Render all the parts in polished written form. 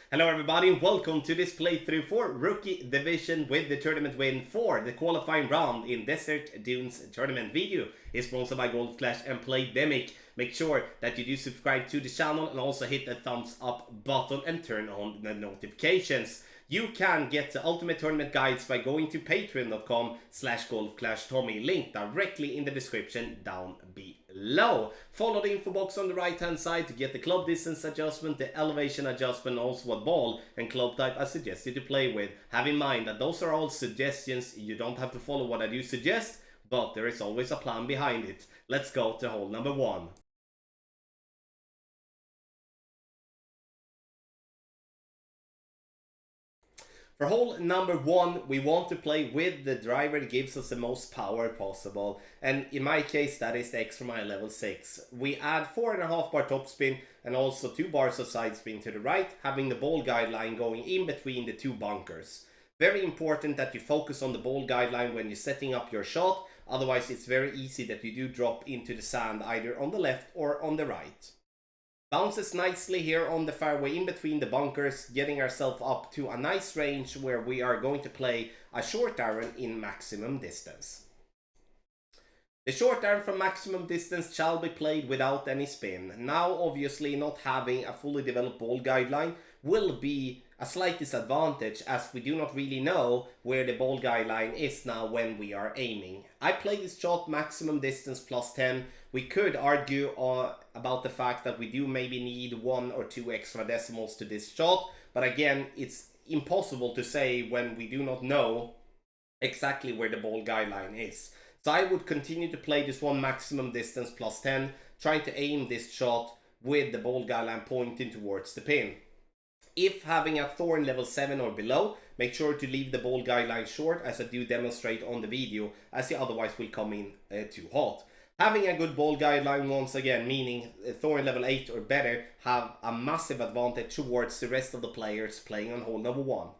Hello everybody and welcome to this playthrough for Rookie Division with the tournament win for the qualifying round in Desert Dunes tournament. Video is sponsored by Gold Flash and Playdemic. Make sure that you do subscribe to the channel and also hit the thumbs up button and turn on the notifications. You can get the ultimate tournament guides by going to patreon.com/golfclashtommy, link directly in the description down below. Follow the info box on the right hand side to get the club distance adjustment, the elevation adjustment, also what ball and club type I suggest you to play with. Have in mind that those are all suggestions. You don't have to follow what I do suggest, but there is always a plan behind it. Let's go to hole number 1. For hole number 1, we want to play with the driver that gives us the most power possible. And in my case, that is the extra mile level 6. We add 4.5 bar topspin and also 2 bars of side spin to the right, having the ball guideline going in between the 2 bunkers. Very important that you focus on the ball guideline when you're setting up your shot. Otherwise, it's very easy that you do drop into the sand either on the left or on the right. Bounces nicely here on the fairway in between the bunkers, getting ourselves up to a nice range where we are going to play a short iron in maximum distance. The short iron from maximum distance shall be played without any spin. Now obviously not having a fully developed ball guideline will be a slight disadvantage, as we do not really know where the ball guideline is now when we are aiming. I play this shot maximum distance plus 10. We could argue about the fact that we do maybe need 1 or 2 extra decimals to this shot, but again, it's impossible to say when we do not know exactly where the ball guideline is. So I would continue to play this one maximum distance plus 10, trying to aim this shot with the ball guideline pointing towards the pin. If having a thorn level 7 or below, make sure to leave the ball guideline short, as I do demonstrate on the video, as you otherwise will come in too hot. Having a good ball guideline once again, meaning thorn level 8 or better, have a massive advantage towards the rest of the players playing on hole number 1.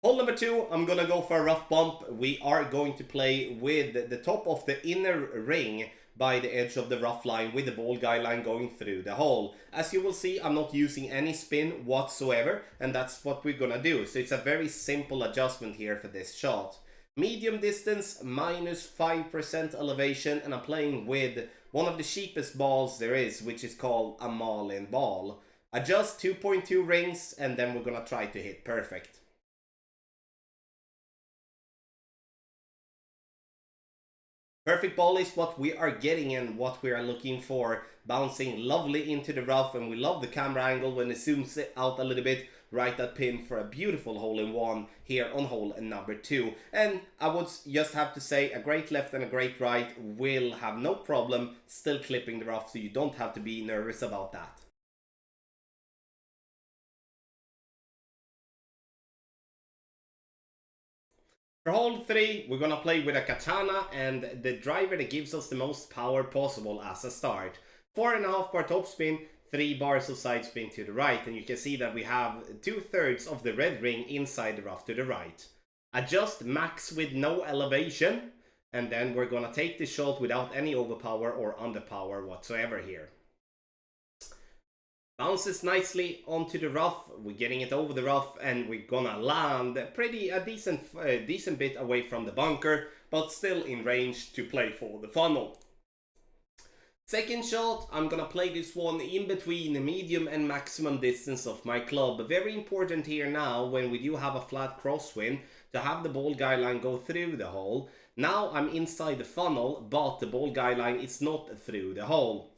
Hole number 2, I'm gonna go for a rough bump. We are going to play with the top of the inner ring by the edge of the rough line with the ball guideline going through the hole. As you will see, I'm not using any spin whatsoever, and that's what we're gonna do. So it's a very simple adjustment here for this shot. Medium distance, minus 5% elevation, and I'm playing with one of the cheapest balls there is, which is called a Marlin ball. Adjust 2.2 rings, and then we're gonna try to hit perfect. Perfect ball is what we are getting and what we are looking for. Bouncing lovely into the rough, and we love the camera angle when it zooms out a little bit. Right at pin for a beautiful hole-in-one here on hole number 2. And I would just have to say, a great left and a great right will have no problem still clipping the rough, so you don't have to be nervous about that. For hole 3, we're gonna play with a katana and the driver that gives us the most power possible as a start. 4.5 bar topspin, 3 bars of side spin to the right, and you can see that we have 2/3 of the red ring inside the rough to the right. Adjust max with no elevation, and then we're gonna take the shot without any overpower or underpower whatsoever here. Bounces nicely onto the rough, we're getting it over the rough, and we're gonna land a decent bit away from the bunker, but still in range to play for the funnel. Second shot, I'm gonna play this one in between the medium and maximum distance of my club. Very important here now, when we do have a flat crosswind, to have the ball guideline go through the hole. Now I'm inside the funnel, but the ball guideline is not through the hole.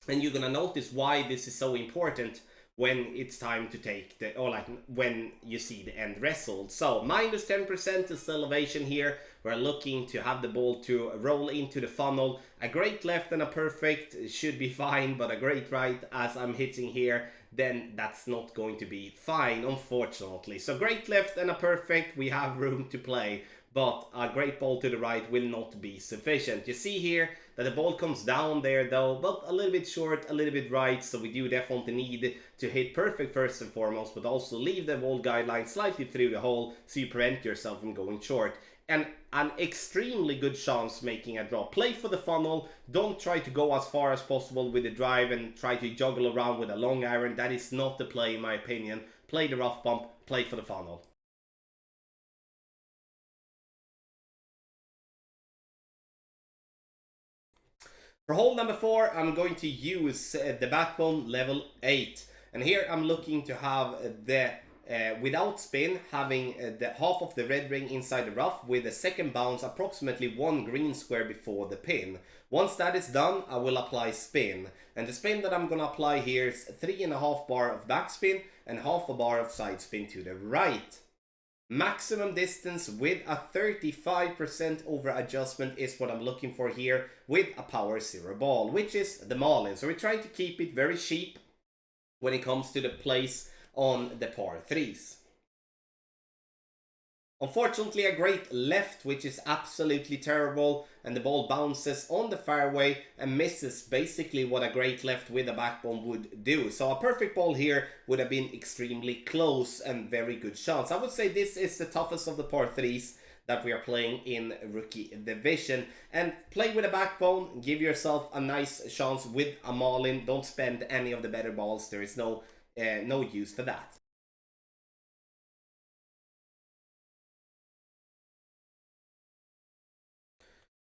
And you're gonna notice why this is so important when it's time to take the, or like when you see the end result. So minus 10% is the elevation here. We're looking to have the ball to roll into the funnel. A great left and a perfect should be fine, but a great right as I'm hitting here, then that's not going to be fine, unfortunately. So great left and a perfect, we have room to play, but a great ball to the right will not be sufficient. You see here that the ball comes down there though, but a little bit short, a little bit right, so we do definitely need to hit perfect first and foremost, but also leave the ball guideline slightly through the hole so you prevent yourself from going short. and an extremely good chance making a draw. Play for the funnel. Don't try to go as far as possible with the drive and try to juggle around with a long iron. That is not the play in my opinion. Play the rough bump, play for the funnel. For hole number 4, I'm going to use the backbone level 8. And here I'm looking to have the without spin, having the half of the red ring inside the rough with a second bounce approximately 1 green square before the pin. Once that is done, I will apply spin. And the spin that I'm gonna apply here is 3.5 bar of backspin and half a bar of side spin to the right. Maximum distance with a 35% over adjustment is what I'm looking for here with a power 0 ball, which is the Marlin. So we're trying to keep it very cheap when it comes to the place on the par 3s. Unfortunately, a great left, which is absolutely terrible, and the ball bounces on the fairway and misses basically what a great left with a backbone would do. So a perfect ball here would have been extremely close and very good chance. I would say this is the toughest of the par 3s that we are playing in Rookie Division. And play with a backbone, give yourself a nice chance with a Marlin. Don't spend any of the better balls, there is no use for that.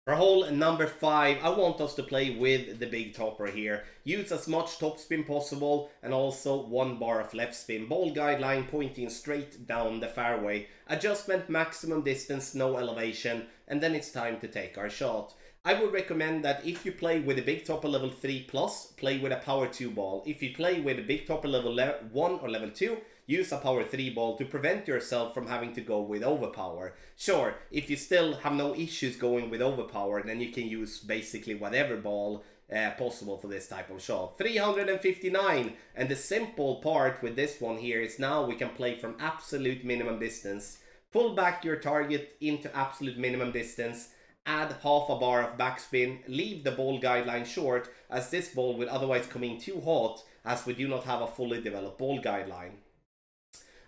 For hole number 5, I want us to play with the big topper here. Use as much topspin possible and also 1 bar of left spin. Ball guideline pointing straight down the fairway. Adjustment, maximum distance, no elevation, and then it's time to take our shot. I would recommend that if you play with a big topper level 3+, play with a power 2 ball. If you play with a big topper level 1 or level 2, use a power 3 ball to prevent yourself from having to go with overpower. Sure, if you still have no issues going with overpower, then you can use basically whatever ball possible for this type of shot. 359, and the simple part with this one here is now we can play from absolute minimum distance. Pull back your target into absolute minimum distance, add half a bar of backspin, leave the ball guideline short as this ball will otherwise come in too hot as we do not have a fully developed ball guideline.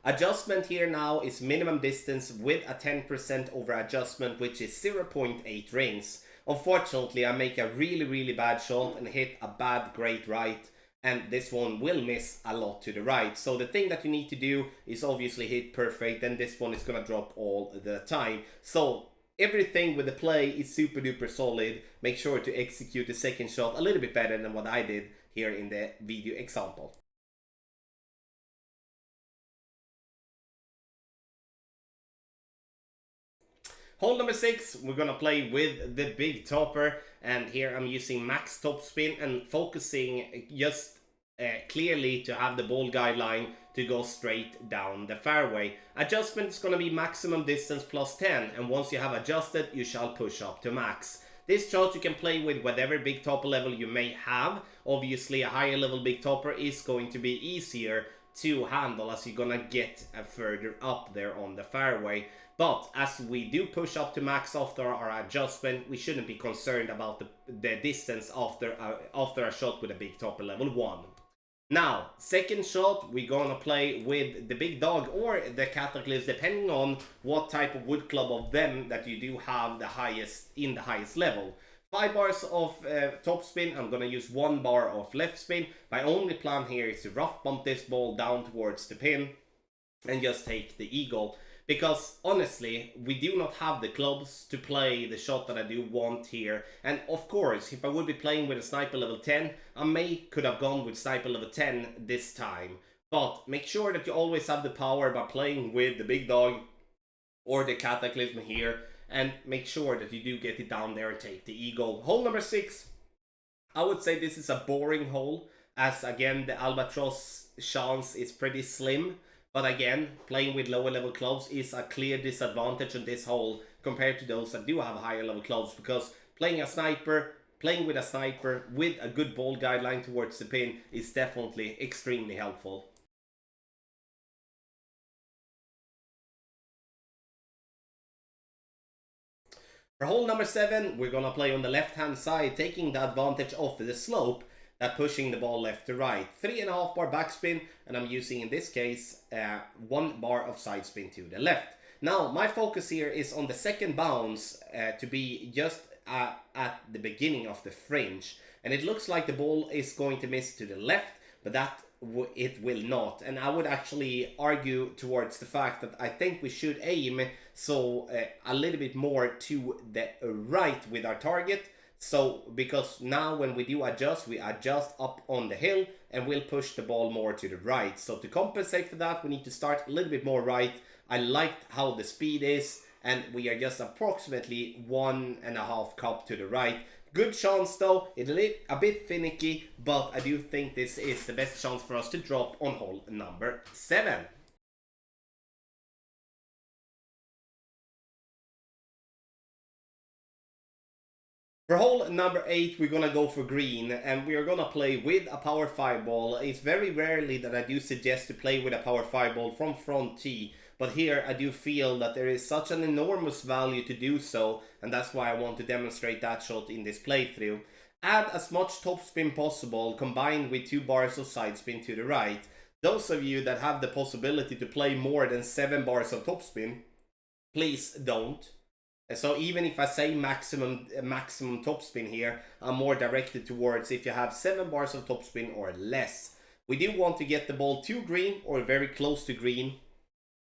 Adjustment here now is minimum distance with a 10% over adjustment, which is 0.8 rings. Unfortunately, I make a really bad shot and hit a bad great right, and this one will miss a lot to the right. So the thing that you need to do is obviously hit perfect, and this one is gonna drop all the time. So everything with the play is super duper solid. Make sure to execute the second shot a little bit better than what I did here in the video example. Hole number 6, we're gonna play with the big topper, and here I'm using max topspin and focusing just clearly to have the ball guideline to go straight down the fairway. Adjustment is gonna be maximum distance plus 10, and once you have adjusted, you shall push up to max. This shot you can play with whatever big topper level you may have. Obviously, a higher level big topper is going to be easier to handle as you're gonna get further up there on the fairway. But as we do push up to max after our adjustment, we shouldn't be concerned about the distance after a shot with a big topper level 1. Now, second shot, we're gonna play with the big dog or the Cataclysm, depending on what type of wood club of them that you do have the highest level. 5 bars of top spin, I'm gonna use 1 bar of left spin. My only plan here is to rough bump this ball down towards the pin and just take the eagle. Because honestly, we do not have the clubs to play the shot that I do want here. And of course, if I would be playing with a sniper level 10, I could have gone with sniper level 10 this time. But make sure that you always have the power by playing with the big dog or the Cataclysm here. And make sure that you do get it down there and take the eagle. Hole number 6, I would say this is a boring hole, as again the Albatross chance is pretty slim. But again, playing with lower level clubs is a clear disadvantage on this hole compared to those that do have higher level clubs, because playing with a sniper with a good ball guideline towards the pin is definitely extremely helpful. For hole number 7, we're gonna play on the left hand side, taking the advantage of the slope, pushing the ball left to right. 3.5 bar backspin, and I'm using in this case 1 bar of side spin to the left. Now, my focus here is on the second bounce to be just at the beginning of the fringe. And it looks like the ball is going to miss to the left, but that it will not. And I would actually argue towards the fact that I think we should aim so a little bit more to the right with our target. So because now when we do adjust, we adjust up on the hill and we'll push the ball more to the right. So to compensate for that, we need to start a little bit more right. I liked how the speed is, and we are just approximately 1.5 cup to the right. Good chance though, it's a bit finicky, but I do think this is the best chance for us to drop on hole number 7. For hole number 8, we're gonna go for green, and we are gonna play with a power 5 ball. It's very rarely that I do suggest to play with a power 5 ball from front tee, but here I do feel that there is such an enormous value to do so, and that's why I want to demonstrate that shot in this playthrough. Add as much topspin possible combined with 2 bars of side spin to the right. Those of you that have the possibility to play more than 7 bars of topspin, please don't. So even if I say maximum topspin here, I'm more directed towards if you have 7 bars of topspin or less. We do want to get the ball to green or very close to green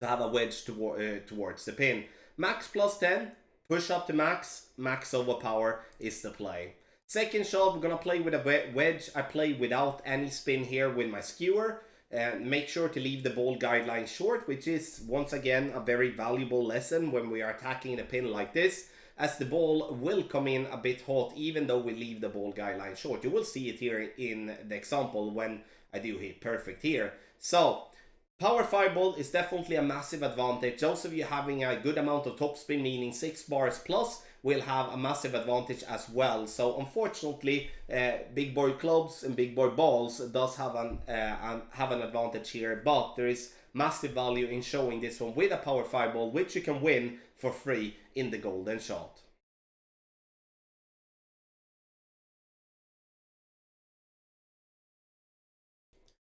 to have a wedge towards the pin. Max plus 10, push up to max, max overpower is the play. Second shot, we're gonna play with a wedge. I play without any spin here with my skewer. And make sure to leave the ball guideline short, which is once again a very valuable lesson when we are attacking the pin like this, as the ball will come in a bit hot even though we leave the ball guideline short. You will see it here in the example when I do hit perfect here. So power 5 ball is definitely a massive advantage. Those of you having a good amount of topspin, meaning 6 bars plus, will have a massive advantage as well. So unfortunately, big boy clubs and big boy balls does have an advantage here, but there is massive value in showing this one with a power 5 ball, which you can win for free in the golden shot.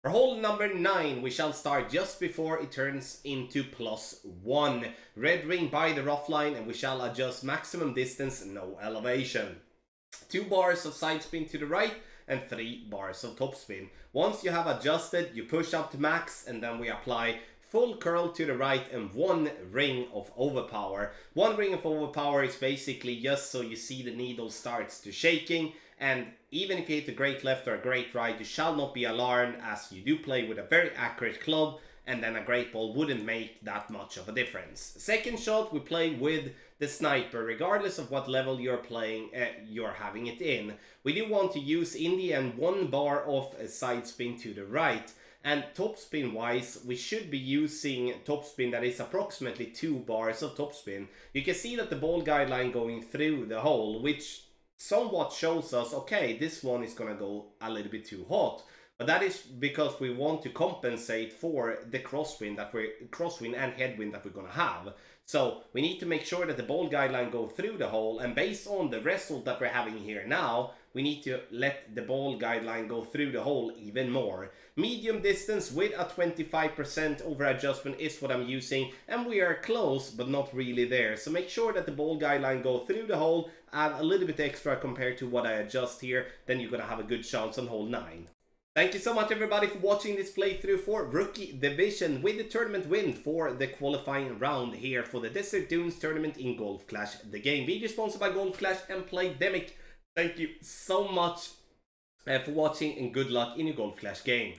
For hole number 9, we shall start just before it turns into +1. Red ring by the rough line, and we shall adjust maximum distance, no elevation. 2 bars of side spin to the right and 3 bars of topspin. Once you have adjusted, you push up to max, and then we apply full curl to the right and 1 ring of overpower. 1 ring of overpower is basically just so you see the needle starts to shaking, and even if you hit a great left or a great right, you shall not be alarmed, as you do play with a very accurate club, and then a great ball wouldn't make that much of a difference. Second shot, we play with the sniper, regardless of what level you're playing, you're having it in. We do want to use in the end 1 bar of side spin to the right. And topspin wise, we should be using topspin that is approximately 2 bars of topspin. You can see that the ball guideline going through the hole, which somewhat shows us, okay, this one is gonna go a little bit too hot. But that is because we want to compensate for the crosswind and headwind that we're gonna have. So we need to make sure that the ball guideline go through the hole, and based on the result that we're having here now, we need to let the ball guideline go through the hole even more. Medium distance with a 25% over adjustment is what I'm using, and we are close but not really there. So make sure that the ball guideline go through the hole, add a little bit extra compared to what I adjust here, then you're gonna have a good chance on hole 9. Thank you so much everybody for watching this playthrough for Rookie Division with the tournament win for the qualifying round here for the Desert Dunes tournament in Golf Clash the Game. Video sponsored by Golf Clash and Playdemic. Thank you so much for watching, and good luck in your Golf Clash game.